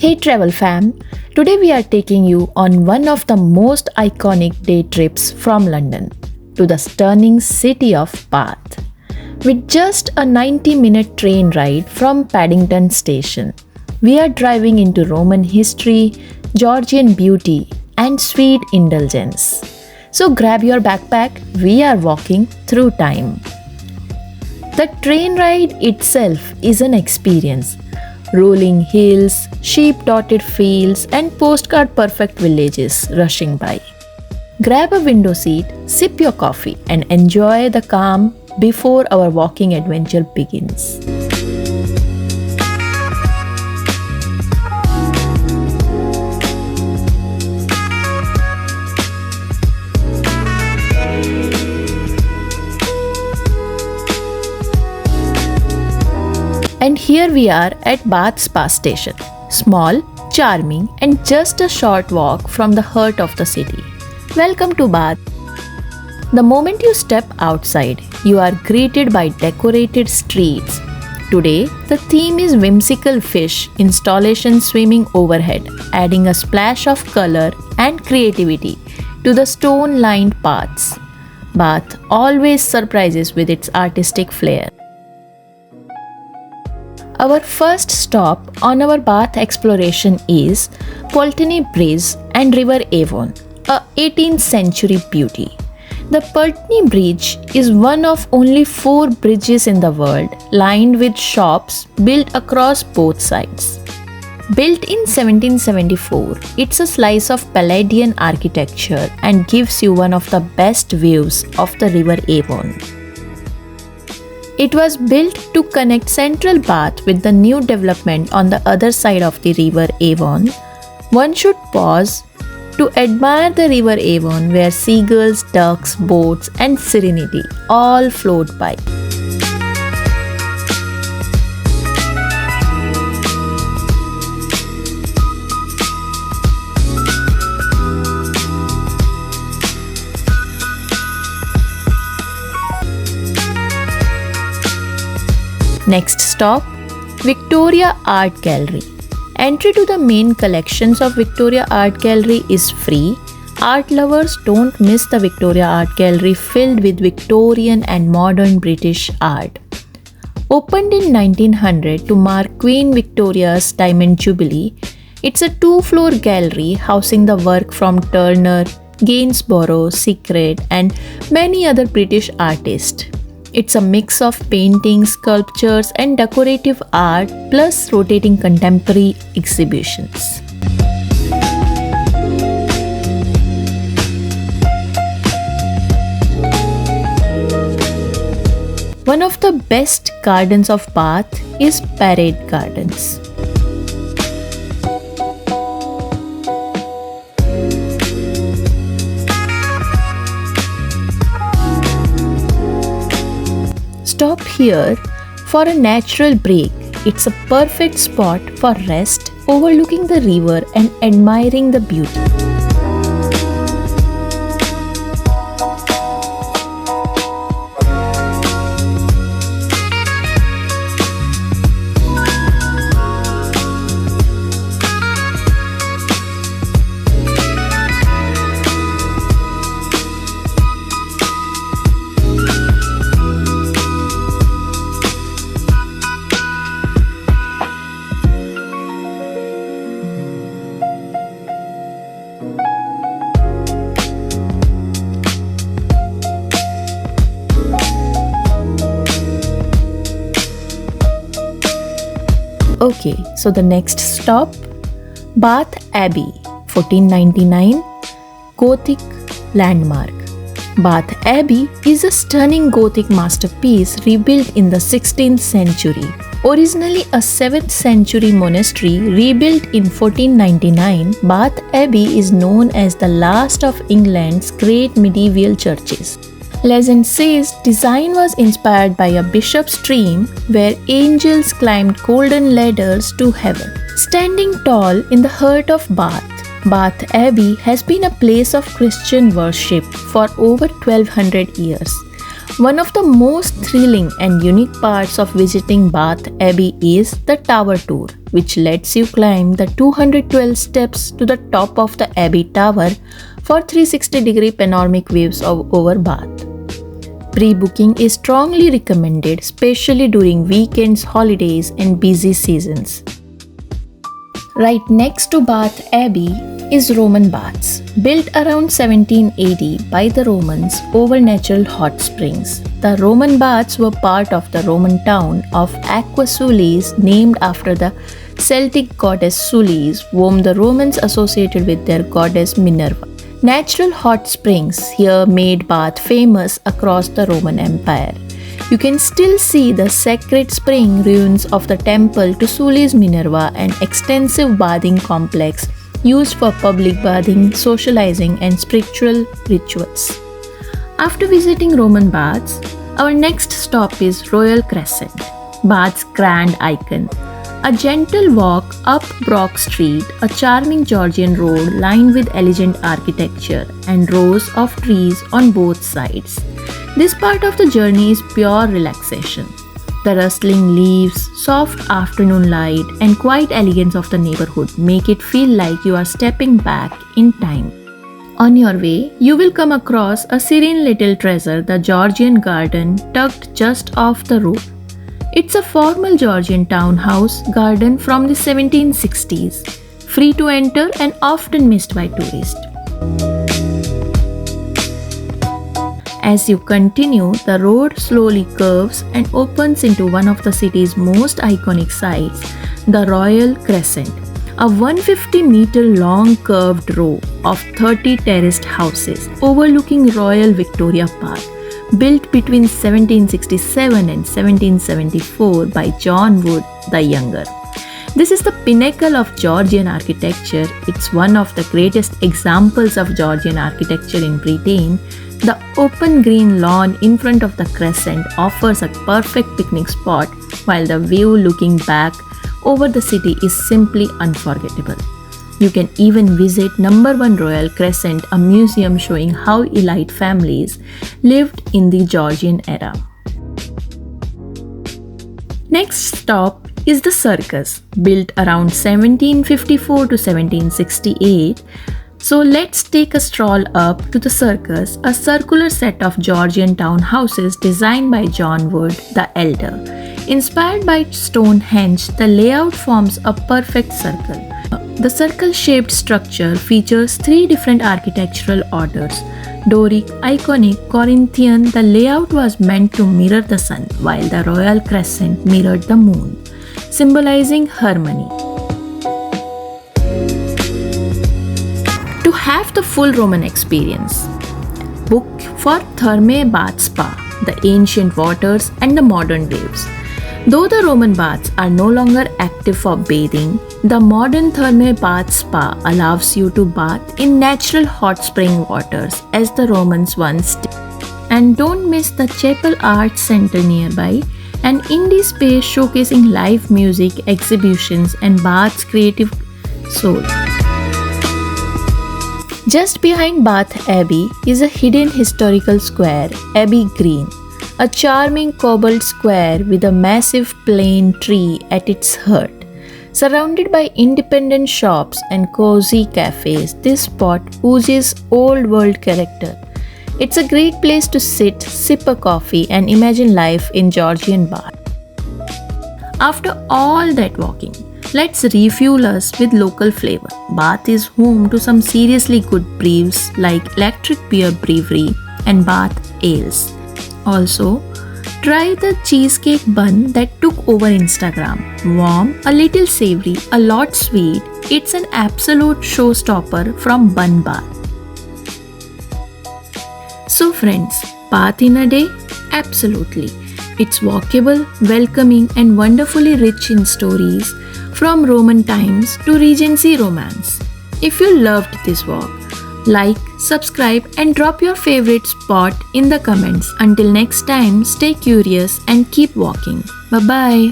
Hey travel fam, today we are taking you on one of the most iconic day trips from London to the stunning city of Bath. With just a 90-minute train ride from Paddington Station, we are driving into Roman history, Georgian beauty, and sweet indulgence. So grab your backpack, we are walking through time. The train ride itself is an experience. Rolling hills, sheep-dotted fields, and postcard-perfect villages rushing by. Grab a window seat, sip your coffee, and enjoy the calm before our walking adventure begins. And here we are at bathspa station. Small, charming, and just a short walk from the heart of the city. Welcome to Bath. The moment you step outside, you are greeted by decorated streets. Today, the theme is whimsical fish installation swimming overhead, adding a splash of color and creativity to the stone-lined paths. Bath always surprises with its artistic flair. Our first stop on our Bath exploration is Pulteney Bridge and River Avon, a 18th century beauty. The Pulteney Bridge is one of only 4 bridges in the world lined with shops built across both sides. Built in 1774, it's a slice of Palladian architecture and gives you one of the best views of the River Avon. It was built to connect central Bath with the new development on the other side of the River Avon. One should pause to admire the River Avon where seagulls, ducks, boats and serenity all float by. Next stop, Victoria Art Gallery. Entry to the main collections of Victoria Art Gallery is free. Art lovers don't miss the Victoria Art Gallery filled with Victorian and modern British art. Opened in 1900 to mark Queen Victoria's Diamond Jubilee, it's a 2-floor gallery housing the work from Turner, Gainsborough, Secret and many other British artists. It's a mix of paintings, sculptures and decorative art plus rotating contemporary exhibitions. One of the best gardens of Bath is Parade Gardens. Stop here for a natural break. It's a perfect spot for rest, overlooking the river and admiring the beauty. Okay, so the next stop, Bath Abbey, 1499, Gothic landmark. Bath Abbey is a stunning Gothic masterpiece rebuilt in the 16th century. Originally a 7th century monastery rebuilt in 1499, Bath Abbey is known as the last of England's great medieval churches. Legend says design was inspired by a bishop's dream where angels climbed golden ladders to heaven. Standing tall in the heart of Bath, Bath Abbey has been a place of Christian worship for over 1200 years. One of the most thrilling and unique parts of visiting Bath Abbey is the Tower Tour, which lets you climb the 212 steps to the top of the Abbey Tower for 360-degree panoramic views over Bath. Pre-booking is strongly recommended, especially during weekends, holidays, and busy seasons. Right next to Bath Abbey is Roman Baths, built around 17 AD by the Romans over natural hot springs. The Roman Baths were part of the Roman town of Aquae Sulis, named after the Celtic goddess Sulis, whom the Romans associated with their goddess Minerva. Natural hot springs here made Bath famous across the Roman Empire. You can still see the sacred spring ruins of the temple to Sulis Minerva, an extensive bathing complex used for public bathing, socializing, and spiritual rituals. After visiting Roman Baths, our next stop is Royal Crescent, Bath's grand icon. A gentle walk up Brock Street, a charming Georgian road lined with elegant architecture and rows of trees on both sides. This part of the journey is pure relaxation. The rustling leaves, soft afternoon light, and quiet elegance of the neighborhood make it feel like you are stepping back in time. On your way, you will come across a serene little treasure, the Georgian garden tucked just off the road. It's a formal Georgian townhouse garden from the 1760s, free to enter and often missed by tourists. As you continue, the road slowly curves and opens into one of the city's most iconic sites, the Royal Crescent, a 150-meter long curved row of 30 terraced houses overlooking Royal Victoria Park, built between 1767 and 1774 by John Wood the Younger. This is the pinnacle of Georgian architecture. It's one of the greatest examples of Georgian architecture in Britain. The open green lawn in front of the crescent offers a perfect picnic spot, while the view looking back over the city is simply unforgettable. You can even visit No. 1 Royal Crescent, a museum showing how elite families lived in the Georgian era. Next stop is the Circus, built around 1754 to 1768. So let's take a stroll up to the Circus, a circular set of Georgian townhouses designed by John Wood the Elder. Inspired by Stonehenge, the layout forms a perfect circle. The circle-shaped structure features three different architectural orders: Doric, Iconic, Corinthian. The layout was meant to mirror the sun, while the Royal Crescent mirrored the moon, symbolizing harmony. To have the full Roman experience, book for Thermae Bathspa, the ancient waters and the modern waves. Though the Roman baths are no longer active for bathing, the modern Thermae Bathspa allows you to bath in natural hot spring waters as the Romans once did. And don't miss the Chapel Arts Center nearby, an indie space showcasing live music, exhibitions, and Bath's creative soul. Just behind Bath Abbey is a hidden historical square, Abbey Green, a charming cobbled square with a massive plane tree at its heart. Surrounded by independent shops and cozy cafes, this spot oozes old world character. It's a great place to sit, sip a coffee, and imagine life in Georgian Bath. After all that walking, let's refuel us with local flavor. Bath is home to some seriously good brews like Electric Beer Brewery and Bath Ales. Also, try the cheesecake bun that took over Instagram. Warm, a little savory, a lot sweet. It's an absolute showstopper from Bun Bath. So friends, Bath in a day? Absolutely. It's walkable, welcoming, and wonderfully rich in stories from Roman times to Regency romance. If you loved this walk, like, subscribe, and drop your favorite spot in the comments. Until next time, stay curious and keep walking. Bye-bye.